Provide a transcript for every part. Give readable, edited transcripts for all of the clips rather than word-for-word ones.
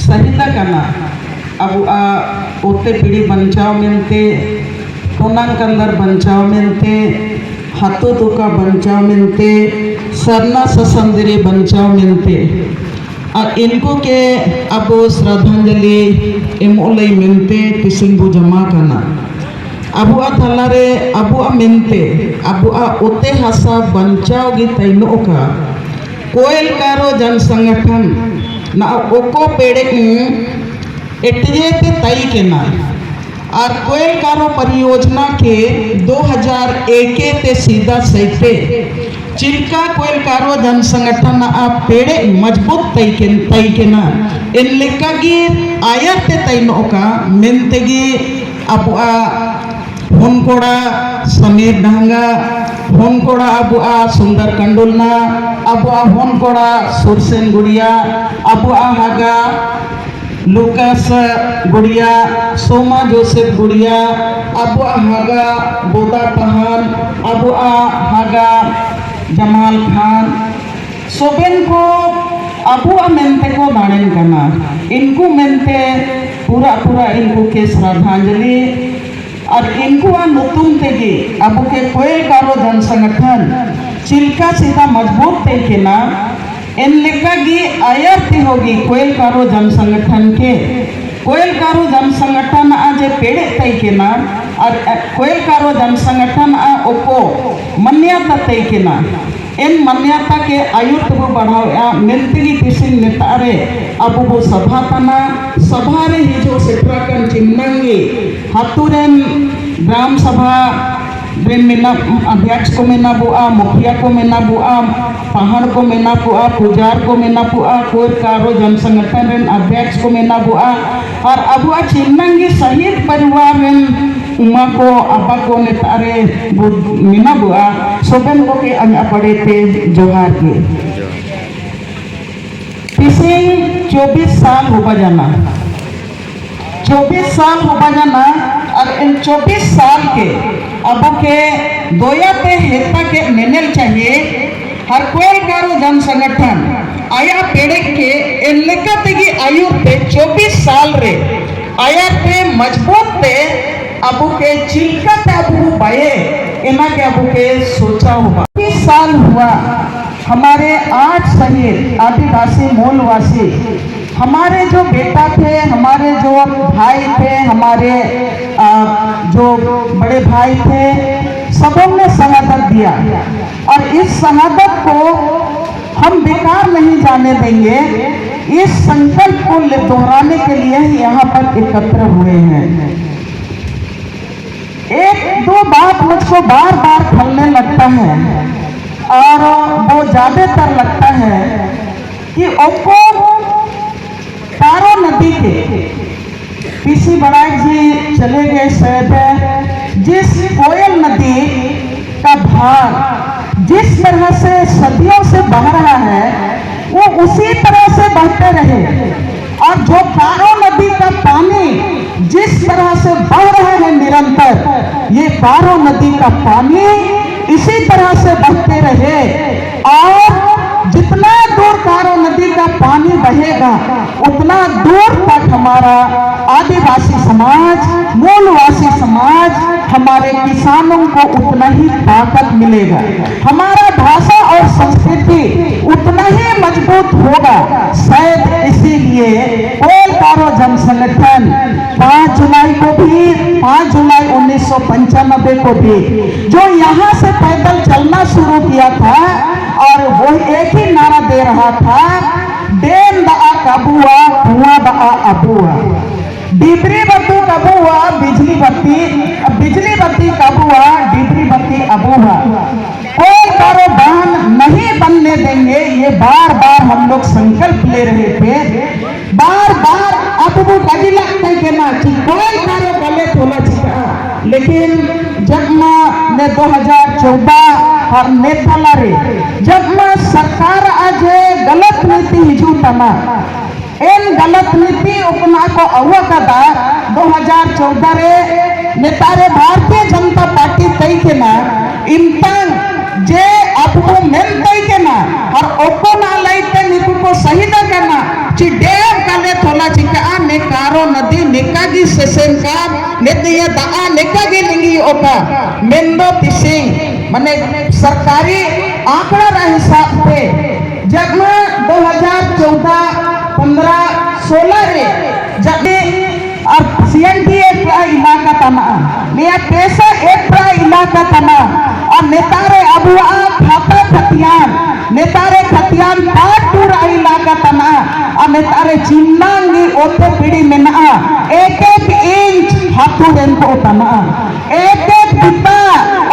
सहिदा कना अब ओते पीढ़ी बंचाव मिलते टोनांग कंदर बंचाव मिलते हाथों दुका बंचाव मिलते सरना ससंदरे बंचाव मिलते और इनको के अब श्रद्धांजलि एमोलई मिलते किसिंबु जमा करना अबुआ थलारे अबुआ मिलते अबुआ ओते हासा बंचाव गी तैनो का कोयल कारो जन संगठन ना ओको पेड़े एटजे ते तई के ना और कोयल कारो परियोजना के 2001 ते सीधा सैते चिल्का कोयल कारो जन संगठन आप पेड़े मजबूत तई के ना इन लिखा गी आयर ते तई नो का मिलतेगी अब होनकोड़ा समीर ढांगा होनकोड़ा अब सुंदर कंडुलना अब होनकोड़ा सुरसेन गुड़िया अब हागा लुकास गुड़िया सोमा जोसेफ गुड़िया अब हागा बोदा पहान अब हागा जमाल खान सोबेन को अब मेनते को दाड़ेन करना इनको मेनते पूरा पूरा इनको के श्रद्धांजलि और इनको नुतुम तेगी अब के कोयल कारो जन संगठन चिल्का सीधा मजबूत ते के ना इन लिखा गी आयर ती होगी कोयल कारो जन संगठन के कोयल कारो जन संगठन आज पेड़े तई के ना और कोयल कारो जन संगठन ओको मान्यता तई के ना इन मान्यता के आयुक्त को बढ़ाओ मिलती किसिन नेतारे अब वो सभा तना सभा रे हिजो सेट्राकन चिन्नंगी हाथुरेन ग्राम सभा रे मेना अध्यक्ष को मेना बुआ मुखिया को मेना बुआ पहाड़ को मेना बुआ पुजार को मेना बुआ कोयल कारो जन संगठन रेन अध्यक्ष को मेना बुआ और अब चिन्नंगी शहीद परिवार रेन उमा को आपा को नेतारे मीना बुआ सोबेन को के अन्य पड़े थे जोहार के पिछले 24 साल होगा जाना 24 साल होगा जाना और इन 24 साल के अब के दोया पे हेता के नेनेल चाहिए हर कोयल कारो जन संगठन आया पेड़े के इन लेखा की आयु पे 24 साल रे आया पे मजबूत पे अबू के चिल्का पे अबू बाये इना के अबू के सोचा होगा 20 साल हुआ हमारे 8 शहीद आदिवासी मूलवासी हमारे जो बेटा थे हमारे जो भाई थे हमारे जो बड़े भाई थे सबों ने शहादत दिया और इस शहादत को हम बेकार नहीं जाने देंगे इस संकल्प को दोहराने के लिए यहाँ पर एकत्र हुए हैं। एक दो बात मुझको बार बार खलने लगता है और वो ज्यादातर लगता है कि ओको तारो नदी के पीसी बड़ाई जी चले गए शायद जिस कोयल नदी का भार जिस तरह से सदियों से बह रहा है वो उसी तरह से बहते रहे और जो कारो नदी का पानी जिस तरह से बह रहा है निरंतर ये कारो नदी का पानी इसी तरह से बहते रहे और जितना दूर कारो नदी का पानी बहेगा उतना दूर तक हमारा आदिवासी समाज मूलवासी समाज हमारे किसानों को उतना ही ताकत मिलेगा हमारा भाषा और संस्कृति उतना ही मजबूत होगा। शायद इसीलिए कोयल कारो जन संगठन 5 जुलाई को भी 5 जुलाई 1995 को भी जो यहाँ से पैदल चलना शुरू किया था और वो एक ही नारा दे रहा था डेन बआ कबुआ धुआं बआ अबुआ डिबरी बत्ती कबुआ बिजली बत्ती कबुआ डिबरी बत्ती अबुआ कोई कारो बांध नहीं बनने देंगे ये बार बार हम लोग संकल्प ले रहे थे बार बार अब वो कभी लगता है कि ना कि कोई कारो गले थोड़ा छिका लेकिन जब मैं 2014 और नेता रे जब मैं सरकार आज गलत नीति हिजू तना इन गलत नीति उपना को अवकदा 2014 रे नेतारे भारतीय जनता पार्टी तई के ना इम्तान जे आपको मेन तई के ना और ओको ना लाइते निकु को शहीद करना ची डेव काले थोला ची कारो नदी निकागी सेसेंका नेतिया daa निकागी लिंगी ओका मेंदो तिसिंग माने सरकारी आंकड़ा रहा हिसाब पे जब में 2014 15 16 रे जब और CNTA का इलाका तना निया पैसा एक प्रा इलाका तना और नेतारे अबुआ खाता खतियान नेतारे खतियान पाट पूरा इलाका तना और नेतारे चिन्नांगी ओते पीढ़ी में ना एक इंच हाथुरेन को तना एक बिता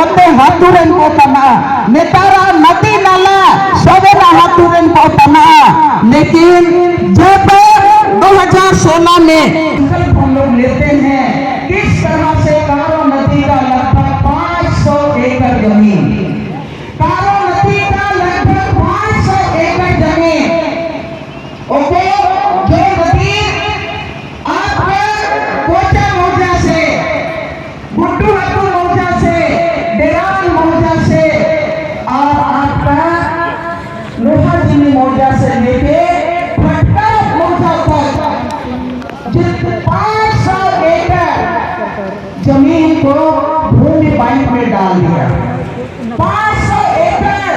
ओते हाथुरेन को तना नेतारा नदी नाला सबे ना हाथुरेन को तना लेकिन जब 2016 में हम लोग लेते हैं किस तरह से कारो नदी का लगभग 500 एकड़ जमीन कारो नदी का लगभग 500 एकड़ जमीन ओके जो नदी आपका कोचा मौजा से गुड्डू हट्टू मौजा से डेरान मौजा से और आपका लोहाजिनी मौजा से लेके फटका मौजा तक 500 एकड़ जमीन को भूमि बैंक में डाल दिया 500 एकड़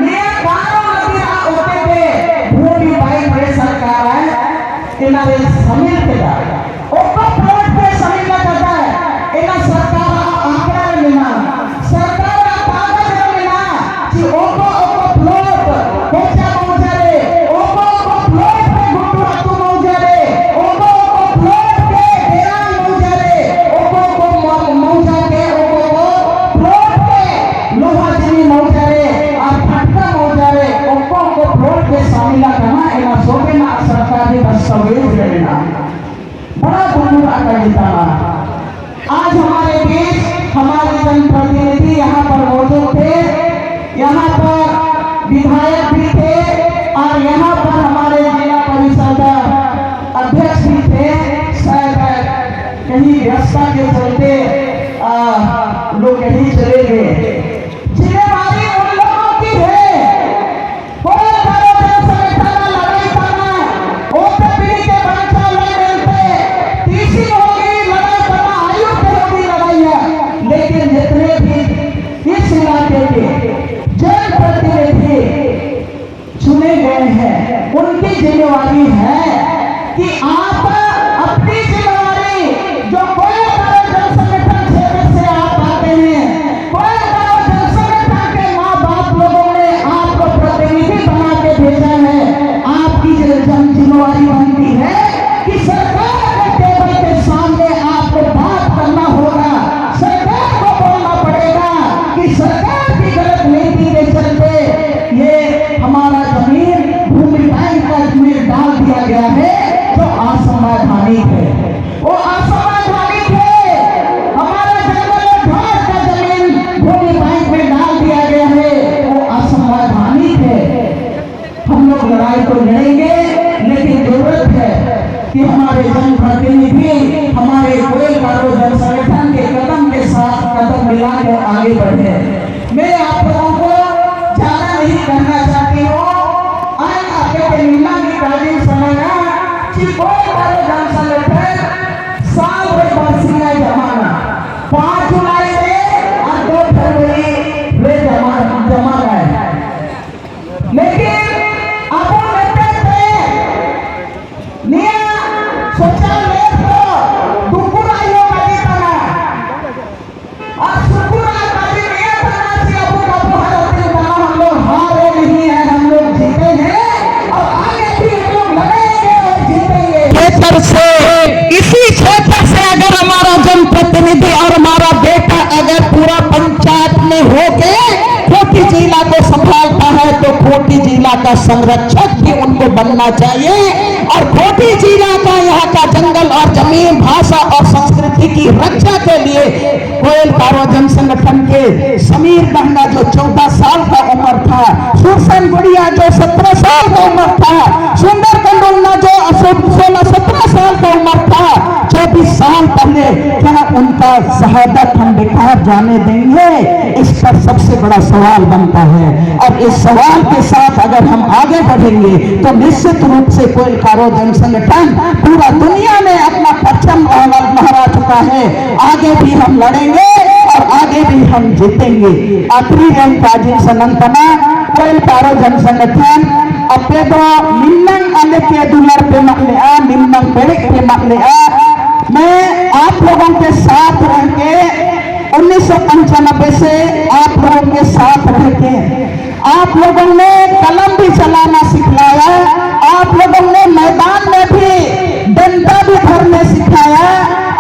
नया कारो नदी होते थे भूमि बैंक में सरकार है इनारे समीर के डाल ओको प्लॉट पे समीर का जाता है इना सरकार आंकड़ा लेना सरकार कागज लेना कि ओको प्लॉट कोचा मौजा रे ओको प्लॉट पे गुड्डू हट्टू मौजा रे ओको प्लॉट पे डेरान मौजा रे ओको मौजा के ओको प्लॉट पे लोहाजिनी मौजा रे और फटका मौजा रे ओको प्लॉट पे शामिल करना इना सोबे ना सरकारी दस्तावेज लेना बड़ा दुर्लभ आकारिता आज हमारे बीच हमारे जनप्रतिनिधि यहाँ पर मौजूद थे यहाँ पर विधायक भी थे और यहाँ पर हमारे जिला परिषद अध्यक्ष भी थे शायद कहीं व्यवस्था के चलते लोग कहीं चले गए जिम्मेवारी उन लोगों की है कोई करो संगठन लड़ाई करना ओते पीढ़ी के बच्चा लड़ मिलते तीसरी होगी लड़ाई करना आयु पे होगी लड़ाई है लेकिन जितने भी इस इलाके के जनप्रतिनिधि चुने गए हैं उनकी जिम्मेवारी है कि आप अपनी जिम्मेवारी जो कोई बड़ा जन संगठन क्षेत्र से आप आते हैं कोई बड़ा जन संगठन के माँ बाप लोगों ने आपको प्रतिनिधि बना के भेजा है आपकी जन जिम्मेवारी बनती है कि सरकार के टेबल के सामने आपको बात करना होगा सरकार को बोलना पड़ेगा कि सरकार की गलत नीति के चलते ये हमारा जमीन भूमि बैंक का जमीन डाल दिया गया है जो असंवैधानिक है वो असंवैधानिक है हमारा जंगल और घाट का जमीन भूमि बैंक में डाल दिया गया है वो असंवैधानिक है हम लोग लड़ाई को लड़ेंगे लेकिन जरूरत है कि हमारे जनप्रतिनिधि हमारे कोई कारो जन संगठन के कदम के साथ कदम मिलाकर आगे बढ़े मैं आप लोगों को ज्यादा नहीं कहना चाहती हूँ आज आपके मिलना की काजी समझना कि कोई कारो जन संगठन साल में बरसिया जमाना 5 जुलाई में और 2 फरवरी में जमा है लेकिन अब निया सोचा ले तो दुकुरा यो काजी तना और सुकुरा काजी निया तना से अब का भारत में हम लोग हारे नहीं है हम लोग जीते हैं और आगे भी हम लोग लड़ेंगे और जीतेंगे क्षेत्र से इसी क्षेत्र से अगर हमारा जनप्रतिनिधि और हमारा बेटा अगर पूरा पंचायत में होके कोटी जिला को संभालता है तो कोटी जिला का संरक्षक भी उनको बनना चाहिए और कोटी जिला का यहाँ का जंगल और जमीन भाषा और संस्कृति की रक्षा के लिए कोयल कारो जन संगठन के समीर दंगा जो 14 साल का उम्र था सुरसन गुड़िया जो 17 साल का उम्र था सुंदर कंडोलना जो 16-17 साल का उम्र था 24 साल पहले, क्या उनका शहादत हम बेकार जाने देंगे? इस पर सबसे बड़ा सवाल बनता है। और इस सवाल के साथ अगर हम आगे बढ़ेंगे तो निश्चित रूप से कोयल कारो जनसंगठन पूरा दुनिया में अपना परचम लहरा चुका है। आगे भी हम लड़ेंगे और आगे भी हम जीतेंगे। आखिरी रंग काजिन सनंतना कोयल कारो जनसंगठन अपने दो निम्नंग आने के दुलर पे मकलिया निम्नंग पेड़ पे मकलिया। मैं आप लोगों के साथ रह के 1995 से आप लोगों के साथ रह के आप लोगों ने कलम भी चलाना सिखलाया, आप लोगों ने मैदान में भी डंडा भी धरने सिखाया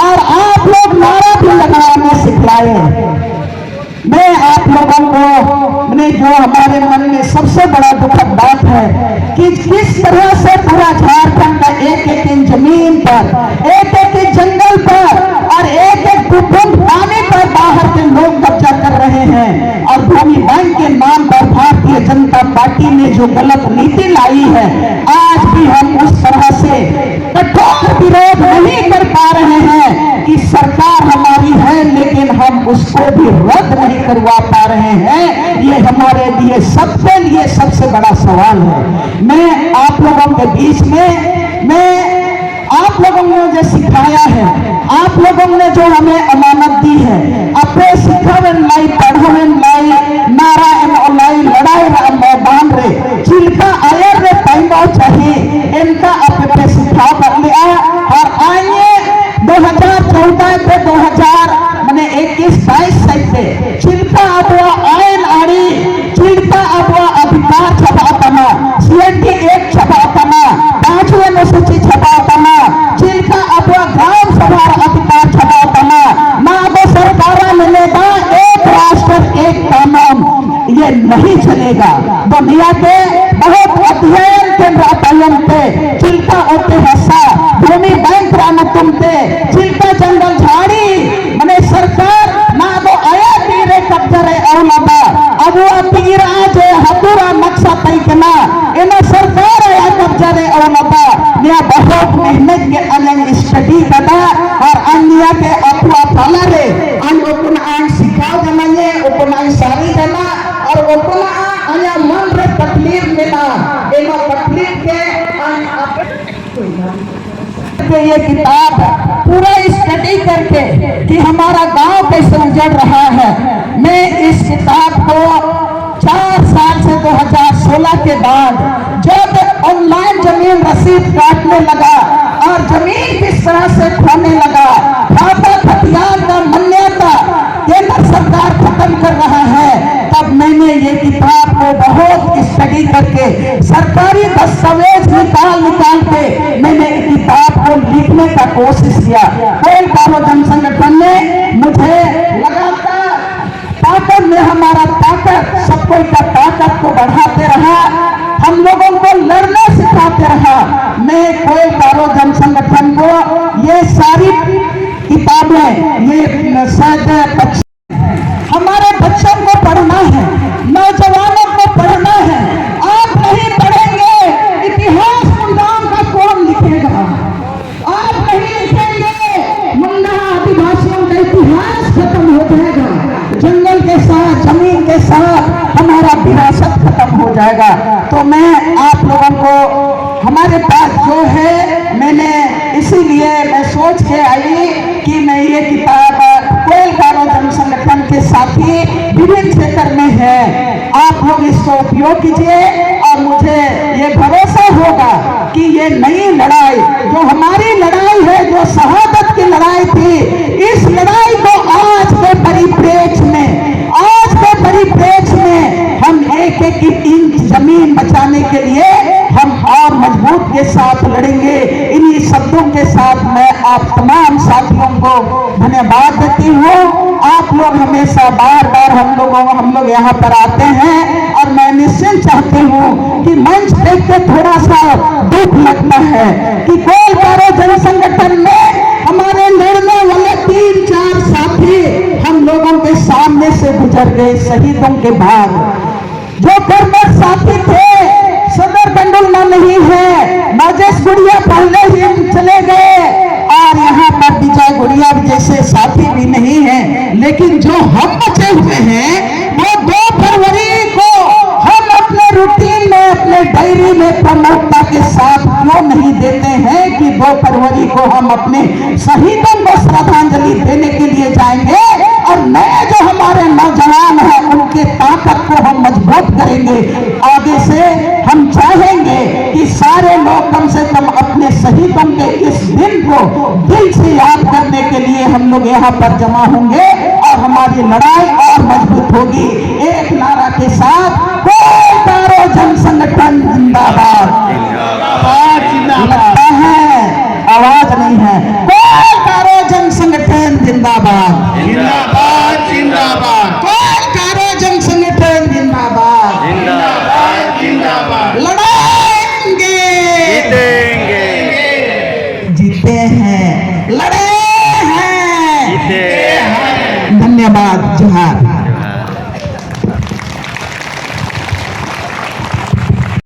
और आप लोग नारा भी लगाने सिखलाए। मैं आप लोगों को ने जो हमारे मन में सबसे बड़ा दुखद बात है कि किस तरह से पूरा झारखंड का एक एक जमीन पर, एक एक जंगल पर और एक एक बूंद पानी पर बाहर के लोग कब्जा कर रहे हैं। और भूमि बैंक के नाम पर भारतीय जनता पार्टी ने जो गलत नीति लाई है, आज भी हम उस तरह से कठोर विरोध नहीं कर पा रहे हैं कि सरकार हमारी है लेकिन हम उसको भी रद्द नहीं करवा पा रहे हैं। ये हमारे लिए सबके लिए सबसे बड़ा सवाल है। मैं आप लोगों के बीच में आप लोगों ने जो सिखाया है, आप लोगों ने जो हमें अमानत दी है, अपने सिखावन लाई पढ़ावन लाई नारा एम लाई लड़ाई मैदान रे चिल्का आयर रे पैमाओ चाहिए इनका अपने सिखा कर लिया। और आइए 2014 से 2021-22 से चिल्का अबुआ आयन आड़ी चिल्का अबुआ अधिकार छपातना CNT 1 छपातना 5वें अनुसूची छपातना चिल्का अबुआ ग्राम सभा अधिकार छपातना ना दो सरकारा मिलेगा एक राष्ट्र एक कानून, ये नहीं चलेगा। दुनिया के बहुत अध्ययन के रातयन पे चिल्का होते हसा भूमि बैंक राना तुमते चिल्का जंगल झाड़ी मने सरकार ना दो आया तीरे कब्जा रे औलदा अब वो तीरा जे हतुरा नक्शा तैकना इना सरकार आया कब्जा रे औलदा निया बहुत मेहनत के अलग स्टडी कदा और अन्य के अपवा फला रे अन ओपन आन सिखाओ जमाने ओपन आन सारी जना और ओपन आया मन रे तकलीफ मिला इना तकलीफ के ये किताब पूरा स्टडी करके कि हमारा गांव कैसे उजड़ रहा है। मैं इस किताब को 4 साल से 2016 के बाद जब ऑनलाइन जमीन रसीद काटने लगा और जमीन किस तरह से खोने लगा, खाता खतियान का मान्यता केंद्र सरकार खत्म कर रहा है, तब मैंने ये किताब को बहुत स्टडी करके सरकारी दस्तावेज निकाल के मैंने किताब को लिखने का कोशिश किया। कोयल कारो जनसंगठन ने मुझे लगातार ताकत में हमारा ताकत सब कोई का ताकत को बढ़ाते रहा, हम लोगों को लड़ना सिखाते रहा। मैं कोयल कारो जनसंगठन को ये सारी किताबें ये शायद हमारे बच्चों को पढ़ना है, नौजवानों को पढ़ना है। आप नहीं पढ़ेंगे इतिहास मुंडाओं का कौन लिखेगा? आप नहीं लिखेंगे मुंडा आदिवासियों का इतिहास खत्म हो जाएगा, जंगल के साथ जमीन के साथ हमारा विरासत खत्म हो जाएगा। तो मैं आप लोगों को हमारे पास जो है मैंने इसीलिए मैं सोच के आई कि मैं ये किताब कोयल कारो जनसंगठन के साथी विभिन्न क्षेत्र में है, आप लोग इसको उपयोग कीजिए और मुझे ये भरोसा होगा कि ये नई लड़ाई जो हमारी लड़ाई है, जो शहादत की लड़ाई थी, इस लड़ाई को आज के परिप्रेक्ष्य में हम एक एक इंच जमीन बचाने के लिए हम और मजबूत के साथ लड़ेंगे। इन्हीं शब्दों के साथ मैं आप तमाम साथियों को धन्यवाद देती हूँ। आप लोग हमेशा बार बार हम लोग यहाँ पर आते हैं और मैं निश्चित चाहती हूँ कि मंच देख के थोड़ा सा दुख लगता है कि कोयल कारो जनसंगठन में हमारे लड़ने वाले 3-4 साथी हम लोगों के सामने से गुजर गए शहीदों के बाद। जो कर्मठ साथी थे सदर गंडुलना नहीं है, मजेश गुड़िया पहले ही चले गए और यहाँ पर विजय कामयाब जैसे साथी भी नहीं है, लेकिन जो हम बचे हुए हैं वो 2 फरवरी को हम अपने रूटीन में, अपने डायरी में प्रमुखता के साथ क्यों नहीं देते हैं कि 2 फरवरी को हम अपने शहीदों को श्रद्धांजलि देने के लिए जाएंगे और नए जो हमारे नौजवान हैं उनके ताकत को हम मजबूत करेंगे। आगे से हम चाहेंगे कि सारे लोग कम से कम अपने शहीदों के इस दिन को दिल से याद करने के लिए हम लोग यहाँ पर जमा होंगे और हमारी लड़ाई और मजबूत होगी। एक नारा के साथ